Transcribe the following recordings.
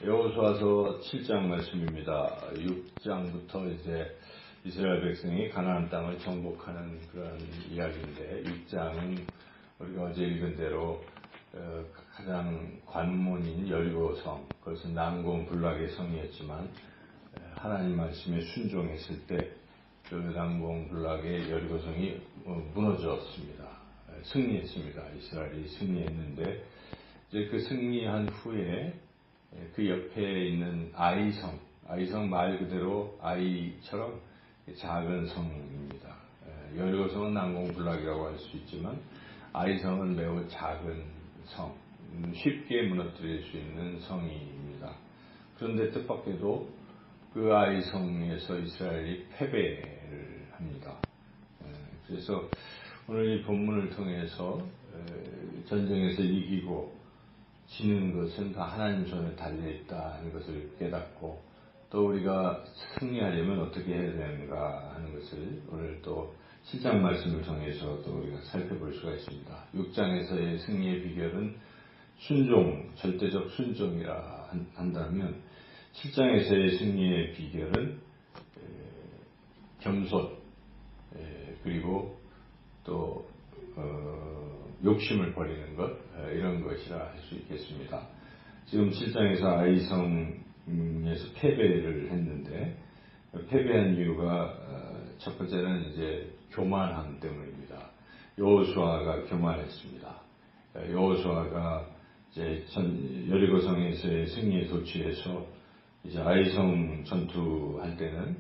여호수아서 7장 말씀입니다. 6장부터 이제 이스라엘 백성이 가나안 땅을 정복하는 그런 이야기인데, 6장은 우리가 어제 읽은 대로 가장 관문인 여리고성, 그것은 난공불락의 성이었지만 하나님 말씀에 순종했을 때 그 난공불락의 여리고성이 무너졌습니다. 승리했습니다. 이스라엘이 승리했는데, 이제 그 승리한 후에 그 옆에 있는 아이성 말 그대로 아이처럼 작은 성입니다. 여리고성은 난공불락이라고 할 수 있지만 아이성은 매우 작은 성, 쉽게 무너뜨릴 수 있는 성입니다. 그런데 뜻밖에도 그 아이성에서 이스라엘이 패배를 합니다. 그래서 오늘 이 본문을 통해서 전쟁에서 이기고 지는 것은 다 하나님 손에 달려있다 하는 것을 깨닫고, 또 우리가 승리하려면 어떻게 해야 되는가 하는 것을 오늘 또 7장 말씀을 통해서 또 우리가 살펴볼 수가 있습니다. 6장에서의 승리의 비결은 순종, 절대적 순종이라 한다면 7장에서의 승리의 비결은 겸손, 그리고 또 욕심을 버리는 것, 이런 것이라 할 수 있겠습니다. 지금 7장에서 아이성에서 패배를 했는데, 패배한 이유가 첫 번째는 이제 교만함 때문입니다. 여호수아가 교만했습니다. 여호수아가 이제 여리고성에서의 승리에 도취해서 이제 아이성 전투할 때는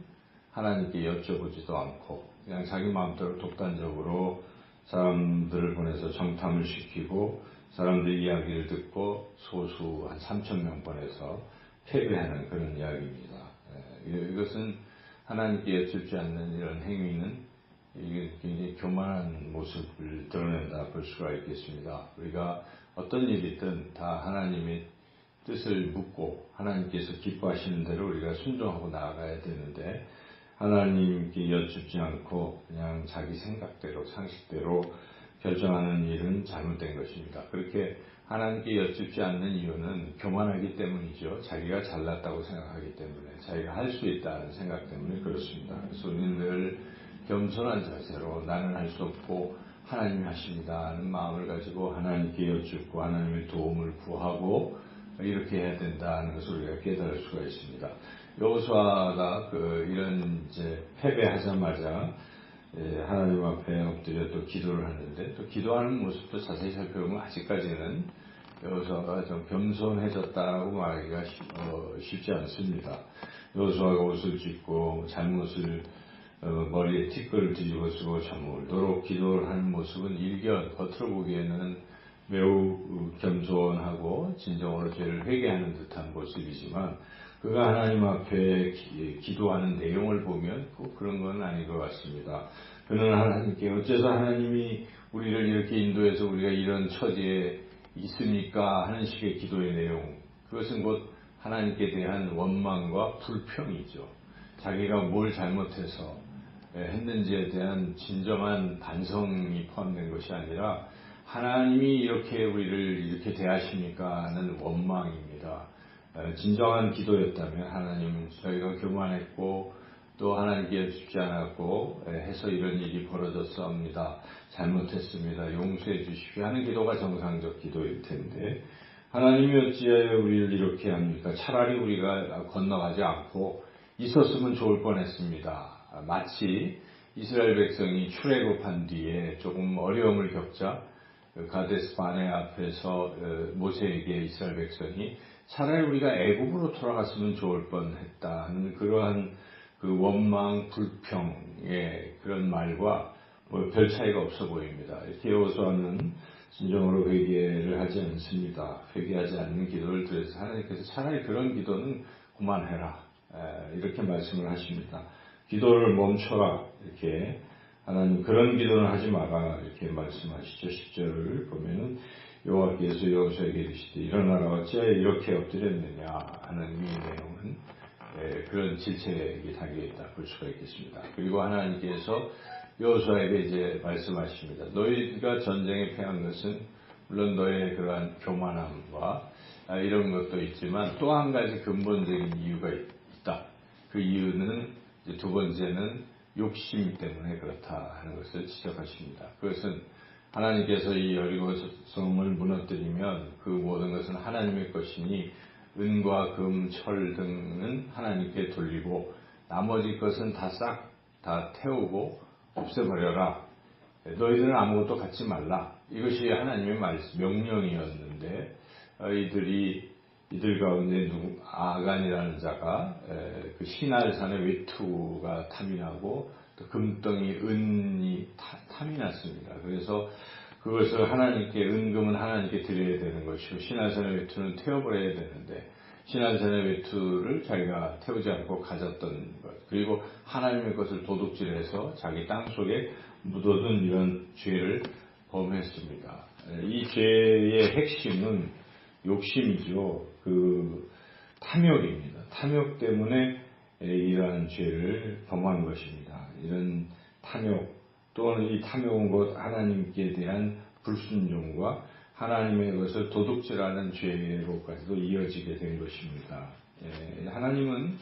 하나님께 여쭤보지도 않고 그냥 자기 마음대로 독단적으로 사람들을 보내서 정탐을 시키고 사람들 이야기를 듣고 소수 한 3,000명 보내서 패배하는 그런 이야기입니다. 이것은 하나님께 여쭙지 않는 이런 행위는 이게 굉장히 교만한 모습을 드러낸다 볼 수가 있겠습니다. 우리가 어떤 일이든 다 하나님의 뜻을 묻고 하나님께서 기뻐하시는 대로 우리가 순종하고 나아가야 되는데, 하나님께 여쭙지 않고 그냥 자기 생각대로 상식대로 결정하는 일은 잘못된 것입니다. 그렇게 하나님께 여쭙지 않는 이유는 교만하기 때문이죠. 자기가 잘났다고 생각하기 때문에, 자기가 할 수 있다는 생각 때문에 그렇습니다. 그래서 우리는 늘 겸손한 자세로 나는 할 수 없고 하나님이 하십니다 하는 마음을 가지고 하나님께 여쭙고 하나님의 도움을 구하고 이렇게 해야 된다는 것을 우리가 깨달을 수가 있습니다. 여호수아가 이런 이제 패배하자마자 하나님 앞에 엎드려 또 기도를 하는데, 또 기도하는 모습도 자세히 살펴보면 아직까지는 여호수아가 좀 겸손해졌다고 말하기가 쉽지 않습니다. 여호수아가 옷을 찢고 잘못을 머리에 티끌을 뒤집어 쓰고 저물도록 기도를 하는 모습은 일견 겉으로 보기에는 매우 겸손하고 진정으로 죄를 회개하는 듯한 모습이지만, 그가 하나님 앞에 기도하는 내용을 보면 꼭 그런 건 아닌 것 같습니다. 그는 하나님께 어째서 하나님이 우리를 이렇게 인도해서 우리가 이런 처지에 있습니까 하는 식의 기도의 내용, 그것은 곧 하나님께 대한 원망과 불평이죠. 자기가 뭘 잘못해서 했는지에 대한 진정한 반성이 포함된 것이 아니라 하나님이 이렇게 우리를 이렇게 대하십니까 하는 원망입니다. 진정한 기도였다면 하나님, 저희가 교만했고 또 하나님께 여쭙지 않았고 해서 이런 일이 벌어졌사옵니다. 잘못했습니다. 용서해 주십시오 하는 기도가 정상적 기도일 텐데, 하나님이 어찌하여 우리를 이렇게 합니까? 차라리 우리가 건너가지 않고 있었으면 좋을 뻔했습니다. 마치 이스라엘 백성이 출애굽한 뒤에 조금 어려움을 겪자 가데스 바네 앞에서 모세에게 이스라엘 백성이 차라리 우리가 애굽으로 돌아갔으면 좋을 뻔했다 하는 그러한 그 원망 불평의 그런 말과 별 차이가 없어 보입니다. 이렇게 여호수아는 진정으로 회개를 하지 않습니다. 회개하지 않는 기도를 드려서 하나님께서 차라리 그런 기도는 그만해라 이렇게 말씀을 하십니다. 기도를 멈춰라, 이렇게 하나님 그런 기도는 하지 마라 이렇게 말씀하시죠. 10절을 보면은 여호와께서 여호수아에게 이르시되 일어나라 어찌하여 이렇게 엎드렸느냐 하는 이 내용은 그런 질책이 담겨있다 볼 수가 있겠습니다. 그리고 하나님께서 여호수아에게 이제 말씀하십니다. 너희가 전쟁에 패한 것은 물론 너의 그러한 교만함과 이런 것도 있지만 또 한 가지 근본적인 이유가 있다. 그 이유는 이제 두 번째는 욕심 때문에 그렇다 하는 것을 지적하십니다. 그것은 하나님께서 이 여리고 성을 무너뜨리면 그 모든 것은 하나님의 것이니 은과 금, 철 등은 하나님께 돌리고 나머지 것은 다 태우고 없애버려라. 너희들은 아무것도 갖지 말라. 이것이 하나님의 명령이었는데 이들 가운데 아간이라는 자가 그 시날산의 외투가 탐이 나고 또 금덩이 은이 탐이 났습니다. 그래서 그것을 은금은 하나님께 드려야 되는 것이고 시날산의 외투는 태워버려야 되는데 시날산의 외투를 자기가 태우지 않고 가졌던 것, 그리고 하나님의 것을 도둑질해서 자기 땅 속에 묻어둔 이런 죄를 범했습니다. 이 죄의 핵심은 욕심이죠. 그 탐욕입니다. 탐욕 때문에 이러한 죄를 범한 것입니다. 이런 탐욕 또는 이 탐욕은 곧 하나님께 대한 불순종과 하나님의 것을 도둑질하는 죄로까지도 이어지게 된 것입니다. 하나님은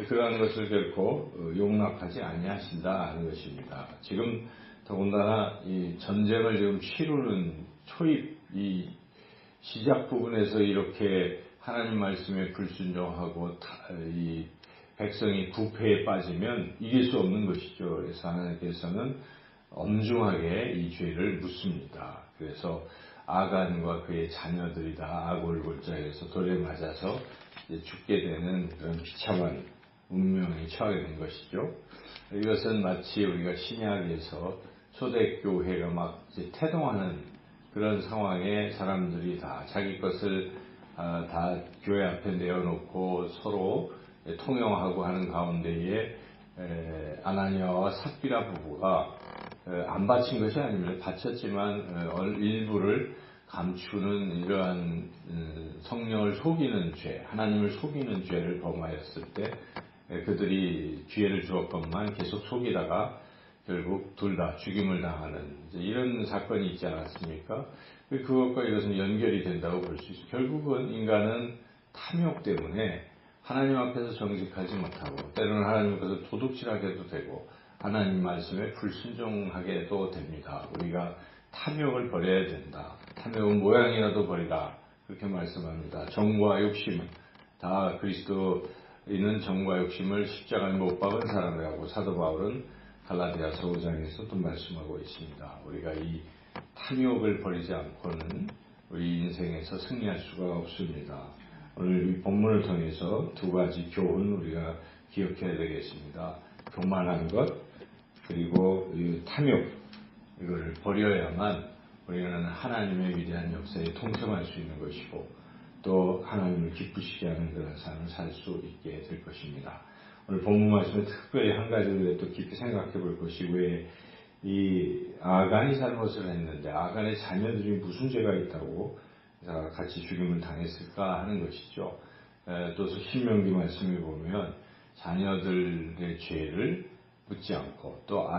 그러한 것을 결코 용납하지 아니하신다 하는 것입니다. 지금 더군다나 이 전쟁을 지금 치르는 이 시작 부분에서 이렇게 하나님 말씀에 불순종하고 이 백성이 부패에 빠지면 이길 수 없는 것이죠. 그래서 하나님께서는 엄중하게 이 죄를 묻습니다. 그래서 아간과 그의 자녀들이 다 아골골자에서 돌에 맞아서 죽게 되는 그런 비참한 운명에 처하게 된 것이죠. 이것은 마치 우리가 신약에서 초대교회가 막 태동하는 그런 상황에 사람들이 다 자기 것을 다 교회 앞에 내어놓고 서로 통용하고 하는 가운데에 아나니아와 삽비라 부부가 안 바친 것이 아닙니다. 바쳤지만 일부를 감추는 이러한 성령을 속이는 죄, 하나님을 속이는 죄를 범하였을 때 그들이 기회를 주었건만 계속 속이다가 결국 둘 다 죽임을 당하는 이런 사건이 있지 않았습니까? 그것과 이것은 연결이 된다고 볼 수 있습니다. 결국은 인간은 탐욕 때문에 하나님 앞에서 정직하지 못하고 때로는 하나님 것을 도둑질하게도 되고 하나님 말씀에 불순종하게도 됩니다. 우리가 탐욕을 버려야 된다. 탐욕은 모양이라도 버리라. 그렇게 말씀합니다. 정과 욕심은 다 그리스도인은 정과 욕심을 십자가에 못 박은 사람이라고 사도 바울은 갈라디아서 5장에서도 말씀하고 있습니다. 우리가 이 탐욕을 버리지 않고는 우리 인생에서 승리할 수가 없습니다. 오늘 이 본문을 통해서 두 가지 교훈 우리가 기억해야 되겠습니다. 교만한 것 그리고 이 탐욕 이걸 버려야만 우리는 하나님의 위대한 역사에 통성할 수 있는 것이고 또 하나님을 기쁘시게 하는 그런 삶을 살 수 있게 될 것입니다. 오늘 본문 말씀에 특별히 한 가지를 또 깊이 생각해 볼 것이 왜 이 아간이 잘못을 했는데 아간의 자녀들이 무슨 죄가 있다고 같이 죽임을 당했을까 하는 것이죠. 또 신명기 말씀에 보면 자녀들의 죄를 묻지 않고 또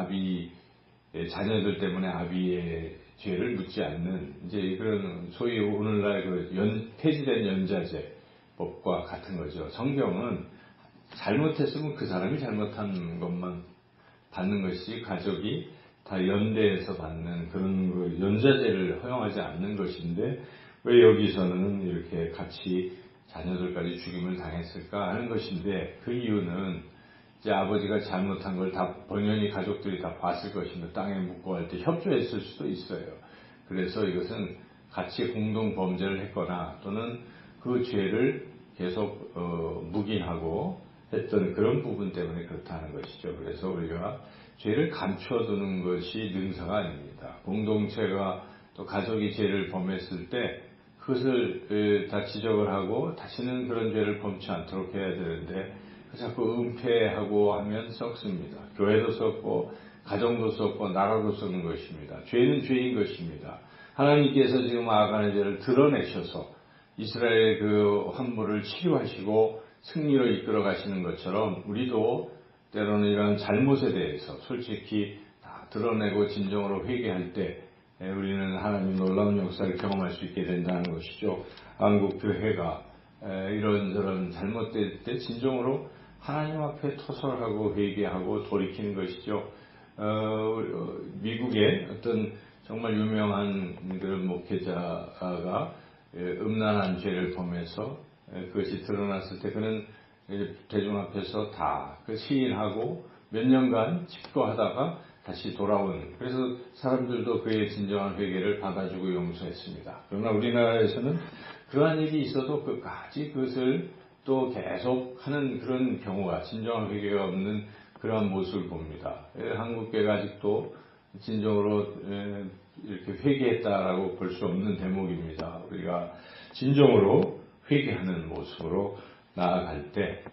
자녀들 때문에 아비의 죄를 묻지 않는 이제 그런 소위 오늘날 폐지된 연자제 법과 같은 거죠. 성경은 잘못했으면 그 사람이 잘못한 것만 받는 것이 가족이 다 연대해서 받는 그런 연자제를 허용하지 않는 것인데 왜 여기서는 이렇게 같이 자녀들까지 죽임을 당했을까 하는 것인데 그 이유는 이제 아버지가 잘못한 걸 다 번연히 가족들이 다 봤을 것입니다. 땅에 묻고 할 때 협조했을 수도 있어요. 그래서 이것은 같이 공동 범죄를 했거나 또는 그 죄를 계속 묵인하고 했던 그런 부분 때문에 그렇다는 것이죠. 그래서 우리가 죄를 감춰두는 것이 능사가 아닙니다. 공동체가 또 가족이 죄를 범했을 때 그것을 다 지적을 하고 다시는 그런 죄를 범치 않도록 해야 되는데 자꾸 은폐하고 하면 썩습니다. 교회도 썩고 가정도 썩고 나라도 썩는 것입니다. 죄는 죄인 것입니다. 하나님께서 지금 아간의 죄를 드러내셔서 이스라엘의 그 환부를 치료하시고 승리로 이끌어 가시는 것처럼 우리도 때로는 이런 잘못에 대해서 솔직히 다 드러내고 진정으로 회개할 때 우리는 하나님 놀라운 역사를 경험할 수 있게 된다는 것이죠. 한국 교회가 이런저런 잘못될 때 진정으로 하나님 앞에 토설하고 회개하고 돌이키는 것이죠. 미국의 어떤 정말 유명한 그런 목회자가 음란한 죄를 범해서 그것이 드러났을 때 그는 대중 앞에서 다 그 시인하고 몇 년간 집거하다가 다시 돌아온, 그래서 사람들도 그의 진정한 회개를 받아주고 용서했습니다. 그러나 우리나라에서는 그러한 일이 있어도 끝까지 그것을 또 계속 하는 그런 경우가, 진정한 회개가 없는 그러한 모습을 봅니다. 한국교회가 아직도 진정으로 이렇게 회개했다라고 볼 수 없는 대목입니다. 우리가 진정으로 회개하는 모습으로 나아갈 때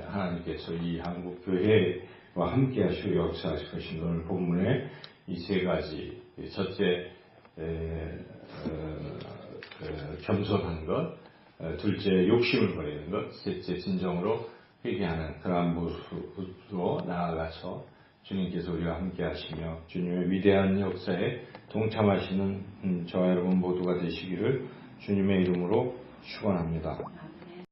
하나님께서 이 한국교회와 함께 하시고 역사하실 것입니다. 오늘 본문에 이 세 가지, 첫째 겸손한 것, 둘째 욕심을 버리는 것, 셋째 진정으로 회개하는 그러한 모습으로 나아가서 주님께서 우리와 함께 하시며 주님의 위대한 역사에 동참하시는 저와 여러분 모두가 되시기를 주님의 이름으로 축원합니다.